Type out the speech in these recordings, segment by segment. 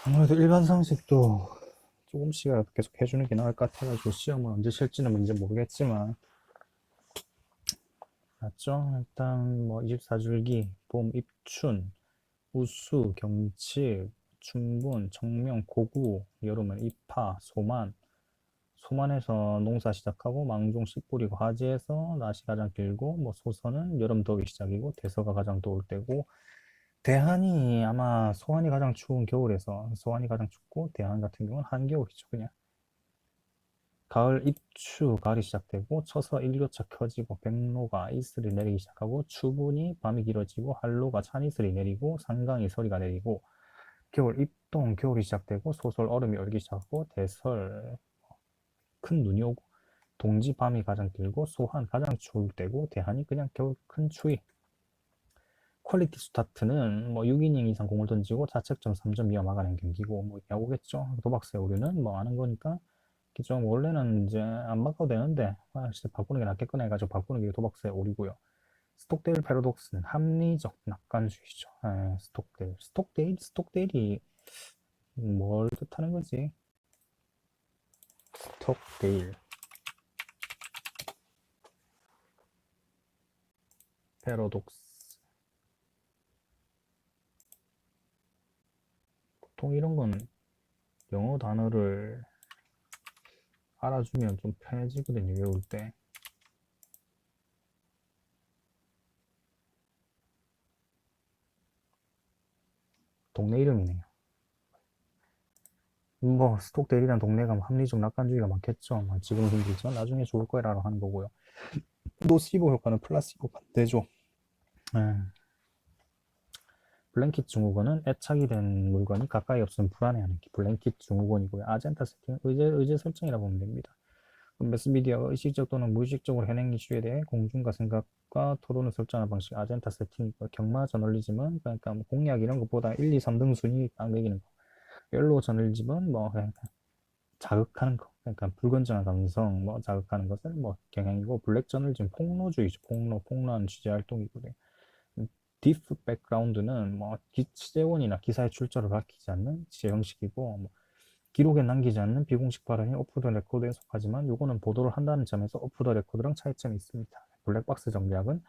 아무래도 일반 상식도 조금씩이라도 계속 해주는 게 나을 것 같아가지고 시험은 언제 칠지는 뭔지 모르겠지만 맞죠? 일단 뭐 24줄기, 봄, 입춘, 우수, 경칩, 춘분, 청명, 고구, 여름은 입하, 소만, 소만에서 농사 시작하고 망종 씨 뿌리고 화지에서 낮이 가장 길고 뭐 소선은 여름 더위 시작이고 대서가 가장 더울 때고 대한이 아마 소환이 가장 추운 겨울에서 소환이 가장 춥고 대한 같은 경우는 한겨울이죠 그냥 가을 입추 가을이 시작되고 쳐서 일교차 켜지고 백로가 이슬이 내리기 시작하고 추분이 밤이 길어지고 한로가 찬이슬이 내리고 상강이 서리가 내리고 겨울 입동 겨울이 시작되고 소설 얼음이 얼기 시작하고 대설 큰 눈이 오고 동지 밤이 가장 길고 소한 가장 추울 때고 대한이 그냥 겨울 큰 추위 퀄리티 스타트는 뭐 6이닝 이상 공을 던지고 자책점 3점 이하 막아낸 경기고 뭐 야구겠죠. 도박세 오류는 뭐 아는 거니까 좀 원래는 이제 안 바꿔도 되는데 진짜 바꾸는 게 낫겠거나 해가지고 바꾸는 게 도박세 오류고요. 스톡데일 패러독스는 합리적 낙관주의죠. 스톡데일이 뭘 뜻하는 거지? 스톡데일 패러독스 보통 이런 건 영어 단어를 알아주면 좀 편해지거든요, 외울 때. 동네 이름이네요. 뭐, 스톡데일이란 동네가 뭐 합리적 낙관주의가 많겠죠. 뭐 지금은 힘들지만 나중에 좋을 거라고 하는 거고요. 노시보 효과는 플라시보 반대죠. 예. 블랭킷 증후군은 애착이 된 물건이 가까이 없으면 불안해하는 게 블랭킷 증후군이고요. 아젠타 세팅, 의제 설정이라고 보면 됩니다. 매스미디어가 의식적 또는 무의식적으로 해낸 이슈에 대해 공중과 생각과 토론을 설정하는 방식 아젠타 세팅이고 경마 저널리즘은 그러니까 뭐 공약 이런 것보다 1, 2, 3등 순위 딱 매기는 거. 옐로우 저널리즘은 뭐 그냥 자극하는 거. 그러니까 불건전한 감성 뭐 자극하는 것을 뭐 경향이고 블랙 저널리즘 폭로주의죠. 폭로한 취재 활동이고요. 디프 백그라운드는 뭐 취재원이나 기사의 출처를 밝히지 않는 취재 형식이고 뭐 기록에 남기지 않는 비공식 발언이 오프 더 레코드에 속하지만 요거는 보도를 한다는 점에서 오프 더 레코드랑 차이점이 있습니다. 블랙박스 전략은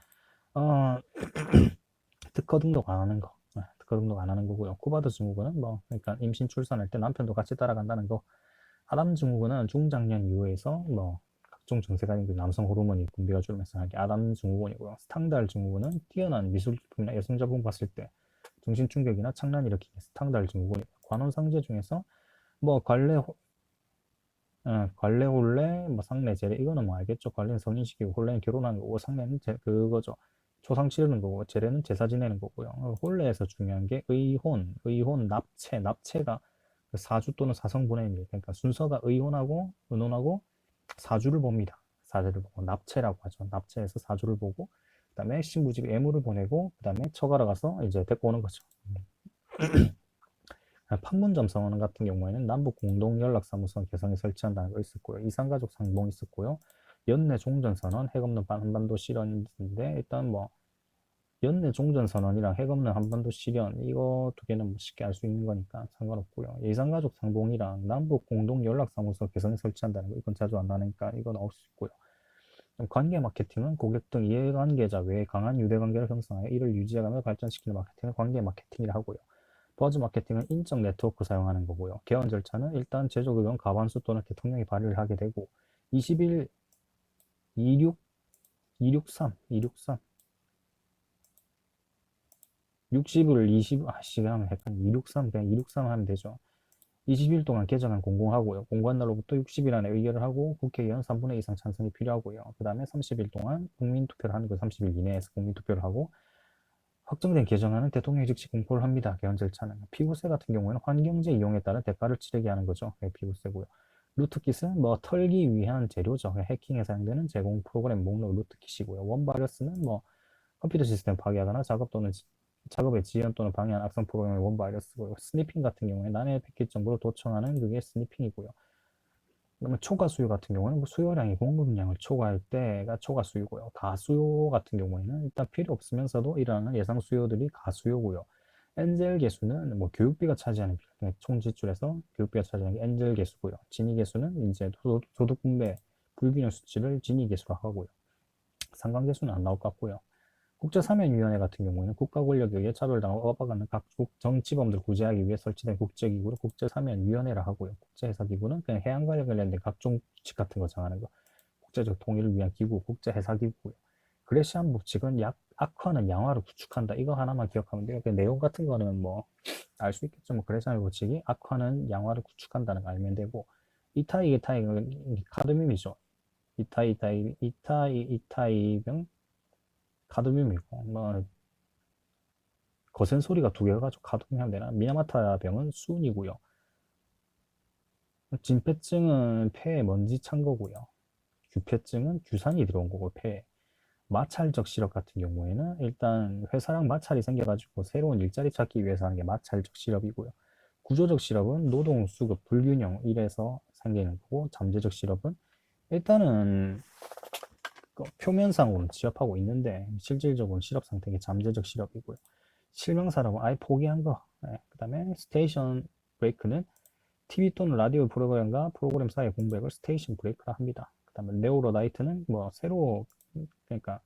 어, 특허 등록 안 하는 거. 특허 등록 안 하는 거고요. 쿠바드 증후군은 뭐 그러니까 임신 출산할 때 남편도 같이 따라간다는 거. 아담 증후군은 중장년 이후에서 뭐 각종 증세가 있는 남성 호르몬이 분비가 줄면서 하게 아담 증후군이고요. 스탕달 증후군은 뛰어난 미술품이나 예술 작품 봤을 때 정신 충격이나 착란 일으키는 스탕달 증후군이고 관혼상제 중에서 뭐 관례, 혼례, 뭐 상례, 제례 이거는 뭐 알겠죠. 관례는 성인시키고 혼례는 결혼하는 거고 상례는 그거죠. 초상 치르는 거고 제례는 제사 지내는 거고요. 혼례에서 중요한 게 의혼, 납체가 그 사주 또는 사성분해입니다. 그러니까 순서가 의혼하고 은혼하고 사주를 봅니다. 사주를 보고 납체라고 하죠. 납체에서 사주를 보고 그다음에 신부집 애무를 보내고 그다음에 처가러 가서 이제 데리고 오는 거죠. 판문점 선언 같은 경우에는 남북 공동연락사무소 개성에 설치한다는 거 있었고요. 이산가족 상봉 있었고요. 연내 종전선언, 핵없는 한반도 실현인데 일단 뭐 연내 종전선언이랑 핵없는 한반도 실현 이거 두 개는 뭐 쉽게 알 수 있는 거니까 상관없고요. 예산가족 상봉이랑 남북 공동연락사무소 개성에 설치한다는 거 이건 자주 안 나니까 이거 나올 수 있고요. 관계 마케팅은 고객 등 이해관계자 외에 강한 유대관계를 형성하여 이를 유지해가며 발전시키는 마케팅을 관계 마케팅이라 하고요. 버즈 마케팅은 인적 네트워크 사용하는 거고요. 개원 절차는 일단 제조급은 과반수 또는 대통령이 발의를 하게 되고 20일 26, 263, 263, 60을 20, 시간 약간 263, 그냥 263 하면 되죠. 20일 동안 개정안 공공하고요. 공고한 날로부터 60일 안에 의결을 하고 국회의원 3분의 2 이상 찬성이 필요하고요. 그 다음에 30일 동안 국민투표를 하는 거 30일 이내에서 국민투표를 하고 확정된 개정안은 대통령이 즉시 공포를 합니다. 개헌 절차는. 피부세 같은 경우에는 환경재 이용에 따른 대가를 치르게 하는 거죠. 피부세고요. 루트킷은 뭐 털기 위한 재료죠. 해킹에 사용되는 제공 프로그램 목록 루트킷이고요. 원바이러스는 뭐 컴퓨터 시스템 파괴하거나 작업의 지연 또는 방해한 악성 프로그램의 원바이러스고요. 스니핑 같은 경우에 난해 패킷 정보를 도청하는 그게 스니핑이고요. 그러면 초과 수요 같은 경우는 뭐 수요량이 공급량을 초과할 때가 초과 수요고요. 가수요 같은 경우에는 일단 필요 없으면서도 일어나는 예상 수요들이 가수요고요. 엔젤 계수는 뭐 교육비가 차지하는 비율, 그러니까 총 지출에서 교육비가 차지하는 게 엔젤 계수고요. 진위 계수는 이제 소득 분배 불균형 수치를 진위 계수로 하고요. 상관 계수는 안 나올 것 같고요. 국제사면위원회 같은 경우에는 국가 권력에 의해 차별당하고 억압받는 각국 정치범들을 구제하기 위해 설치된 국제기구로 국제사면위원회라 하고요. 국제해사기구는 그냥 해양과 관련된 각종 규칙 같은 거 정하는 거. 국제적 통일을 위한 기구, 국제해사기구고요. 그레시안 법칙은 악화는 양화를 구축한다. 이거 하나만 기억하면 돼요. 그 내용 같은 거는 뭐 알 수 있겠죠. 뭐 그레시안 법칙이 악화는 양화를 구축한다는 거 알면 되고 이타이가 카드뮴이죠. 이타이병 카드뮴이고 뭐 거센 소리가 두 개가 가지고 카드뮴 하면 되나? 미야마타 병은 수은이고요. 진폐증은 폐에 먼지 찬 거고요. 규폐증은 규산이 들어온 거고 폐에. 마찰적 실업 같은 경우에는 일단 회사랑 마찰이 생겨가지고 새로운 일자리 찾기 위해서 하는 게 마찰적 실업이고요. 구조적 실업은 노동 수급 불균형 이래서 생기는 거고 잠재적 실업은 일단은 표면상으로는 취업하고 있는데 실질적으로는 실업 상태가 잠재적 실업이고요. 실명사라고 아예 포기한 거. 네. 그 다음에 스테이션 브레이크는 TV 또는 라디오 프로그램과 프로그램 사이의 공백을 스테이션 브레이크라 합니다. 그 다음에 네오로라이트는 뭐 새로 그러니까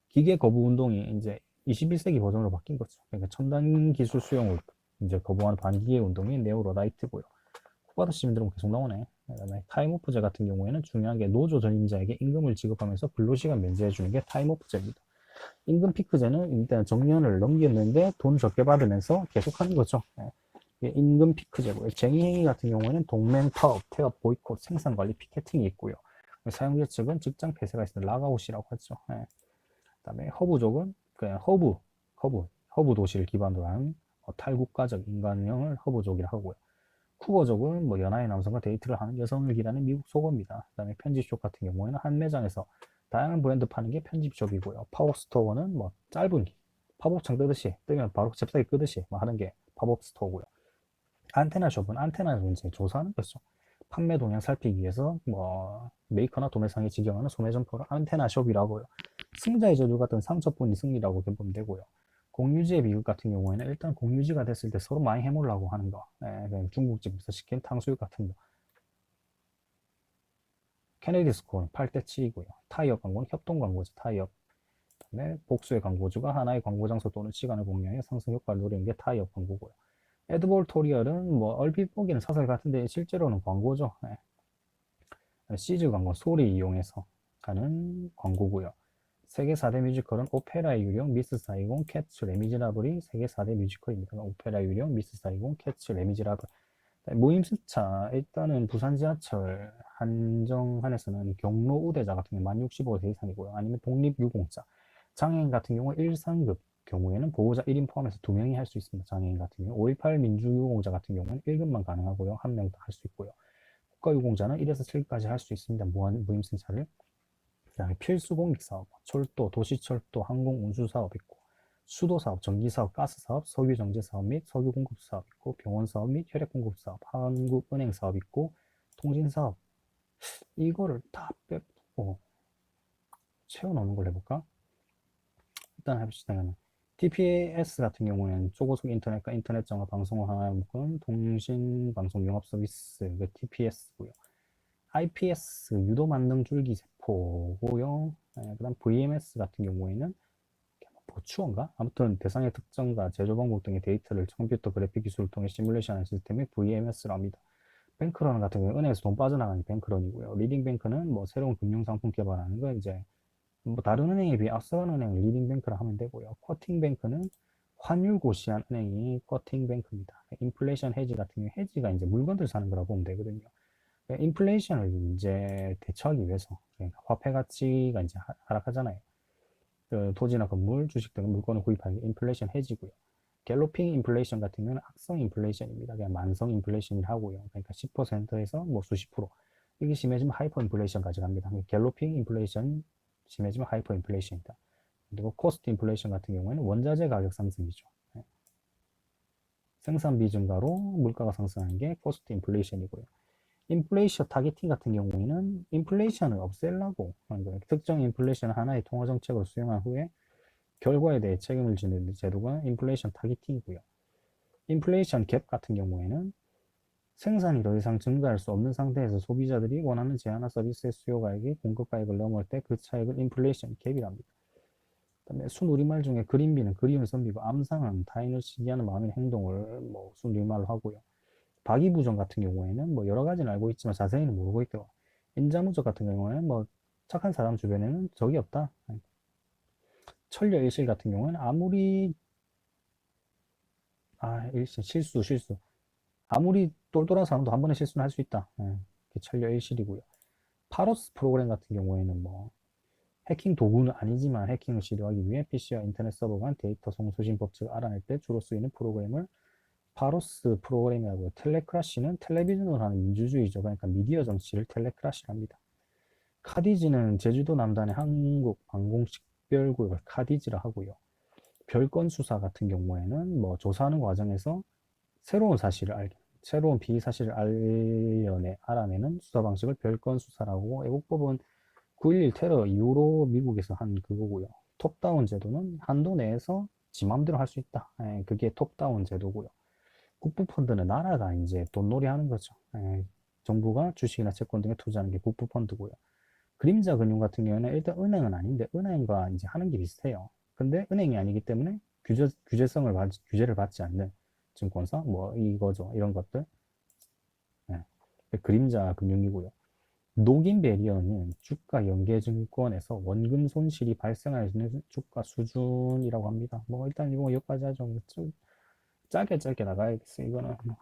기계 거부 운동이 이제 21세기 버전으로 바뀐 거죠. 그러니까 첨단 기술 수용을 이제 거부하는 반기계 운동이 네오로라이트고요. 코바다 시민들은 계속 나오네. 그다음에 타임오프제 같은 경우에는 중요한 게 노조 전임자에게 임금을 지급하면서 근로시간 면제해 주는 게 타임오프제입니다. 임금 피크제는 일단 정년을 넘겼는데 돈 적게 받으면서 계속하는 거죠. 임금 피크제고요. 쟁의행위 같은 경우에는 동맹 파업, 태업, 보이콧, 생산관리, 피켓팅이 있고요. 사용자 측은 직장 폐쇄가 있으면 락아웃이라고 하죠. 그다음에 허브족은 그냥 허브 도시를 기반으로 한 탈국가적 인간형을 허브족이라 하고요. 쿠거족은 뭐 연하의 남성과 데이트를 하는 여성을 기라는 미국 속어입니다. 그다음에 편집숍 같은 경우에는 한 매장에서 다양한 브랜드 파는 게 편집숍이고요. 팝업스토어는 뭐 짧은 팝업창 뜨듯이 뜨면 바로 잽싸게 끄듯이 뭐 하는 게 팝업스토어고요. 안테나숍은 안테나를 이제 조사하는 거죠. 판매 동향 살피기 위해서 뭐 메이커나 도매상이 직영하는 소매 점포를 안테나숍이라고요. 승자의 저주 같은 상처뿐이 승리라고 보면 되고요. 공유지의 비극 같은 경우에는 일단 공유지가 됐을 때 서로 많이 해먹으려고 하는 거. 중국집에서 시킨 탕수육 같은 거. 케네디 스코어는 8대 7이고요. 타이어 광고는 협동 광고지 타이어. 그다음에 복수의 광고주가 하나의 광고 장소 또는 시간을 공유해 상승 효과를 노리는 게 타이어 광고고요. 에드볼 토리얼은 뭐 얼핏 보기는 사설 같은데 실제로는 광고죠. 시즈 광고 소리 이용해서 가는 광고고요. 세계 4대 뮤지컬은 오페라 유령, 미스 사이공, 캐츠, 레미제라블이 세계 4대 뮤지컬입니다. 오페라 유령, 미스 사이공, 캐츠, 레미제라블. 모임승차 일단은 부산 지하철 한정판에서는 경로 우대자 같은 경우 만 65세 이상이고요. 아니면 독립유공자, 장애인 같은 경우 1상급 경우에는 보호자 1인 포함해서 2명이 할 수 있습니다. 장애인 같은 경우 5.18 민주유공자 같은 경우는 1급만 가능하고요. 1명 더 할 수 있고요. 국가유공자는 1에서 7까지 할 수 있습니다. 무임승차를. 그다음에 필수공익사업, 철도, 도시철도, 항공운수사업 있고 수도사업, 전기사업, 가스사업, 석유정제사업 및 석유공급사업 있고 병원사업 및 혈액공급사업, 한국은행사업 있고 통신사업. 이거를 다 빼고 채워넣는 걸 해볼까? 일단 해봅시다. TPS 같은 경우에는 초고속 인터넷과 인터넷 정화 방송을 하나에 묶은 통신방송 용합 서비스, 그 TPS고요. IPS 유도 만능 줄기 세포고요. 그다음 VMS 같은 경우에는 보추어인가? 아무튼 대상의 특성과 제조 방법 등의 데이터를 컴퓨터 그래픽 기술을 통해 시뮬레이션하는 시스템이 VMS랍니다. 뱅크런 같은 경우는 은행에서 돈 빠져나가는 뱅크런이고요. 리딩뱅크는 뭐 새로운 금융상품 개발하는 거 이제 뭐 다른 은행에 비해 앞서가는 은행을 리딩뱅크라 하면 되고요. 쿼팅뱅크는 환율 고시한 은행이 쿼팅뱅크입니다. 인플레이션 해지 같은 경우 해지가 이제 물건들 사는 거라고 보면 되거든요. 인플레이션을 이제 대처하기 위해서 그러니까 화폐 가치가 이제 하락하잖아요. 그 토지나 건물, 주식 등 물건을 구입하는 게 인플레이션 해지고요. 갤로핑 인플레이션 같은 경우는 악성 인플레이션입니다. 그냥 만성 인플레이션을 하고요. 그러니까 10%에서 뭐 수십 프로. 이게 심해지면 하이퍼 인플레이션까지 갑니다. 갤로핑 인플레이션 심해지면 하이퍼 인플레이션이다. 그리고 코스트 인플레이션 같은 경우에는 원자재 가격 상승이죠. 생산비 증가로 물가가 상승하는 게 코스트 인플레이션이고요. 인플레이션 타겟팅 같은 경우에는 인플레이션을 없애려고 하는 거예요. 특정 인플레이션 하나의 통화 정책으로 수행한 후에 결과에 대해 책임을 지는 제도가 인플레이션 타겟팅이고요. 인플레이션 갭 같은 경우에는 생산이 더 이상 증가할 수 없는 상태에서 소비자들이 원하는 제한화 서비스의 수요 가액이 공급 가액을 넘을 때 그 차익을 인플레이션 갭이랍니다. 그다음에 순우리말 중에 그림비는 그리운 선비고 암상은 타인을 시기하는 마음의 행동을 뭐 순우리말로 하고요. 박이부정 같은 경우에는 뭐 여러 가지는 알고 있지만 자세히는 모르고 있고, 인자무적 같은 경우에는 뭐 착한 사람 주변에는 적이 없다. 천려일실 같은 경우에는 아무리 일실 실수 아무리 똘똘한 사람도 한 번의 실수는 할 수 있다. 그게 천려일실이고요. 파로스 프로그램 같은 경우에는 뭐 해킹 도구는 아니지만 해킹을 시도하기 위해 PC와 인터넷 서버 간 데이터 송수신 법칙을 알아낼 때 주로 쓰이는 프로그램을 파로스 프로그램이라고요. 텔레크라시는 텔레비전으로 하는 민주주의죠. 그러니까 미디어 정치를 텔레크라시랍니다. 카디지는 제주도 남단의 한국 방공식별구역을 카디지라 하고요. 별건 수사 같은 경우에는 뭐 조사하는 과정에서 새로운 비사실을 알아내는 수사 방식을 별건 수사라고, 애국법은 9.11 테러 이후로 미국에서 한 그거고요. 톱다운 제도는 한도 내에서 지 맘대로 할 수 있다. 그게 톱다운 제도고요. 국부펀드는 나라가 이제 돈놀이 하는 거죠. 정부가 주식이나 채권 등에 투자하는 게 국부펀드고요. 그림자 금융 같은 경우에는 일단 은행은 아닌데 은행과 이제 하는 게 비슷해요. 근데 은행이 아니기 때문에 규제를 받지 않는 증권사 뭐 이거죠. 이런 것들. 예. 그림자 금융이고요. 녹인 배리어는 주가 연계증권에서 원금 손실이 발생할 수 있는 주가 수준이라고 합니다. 뭐 일단 이거 여기까지 하죠. 좀 짧게 나가야겠어요. 이거는 뭐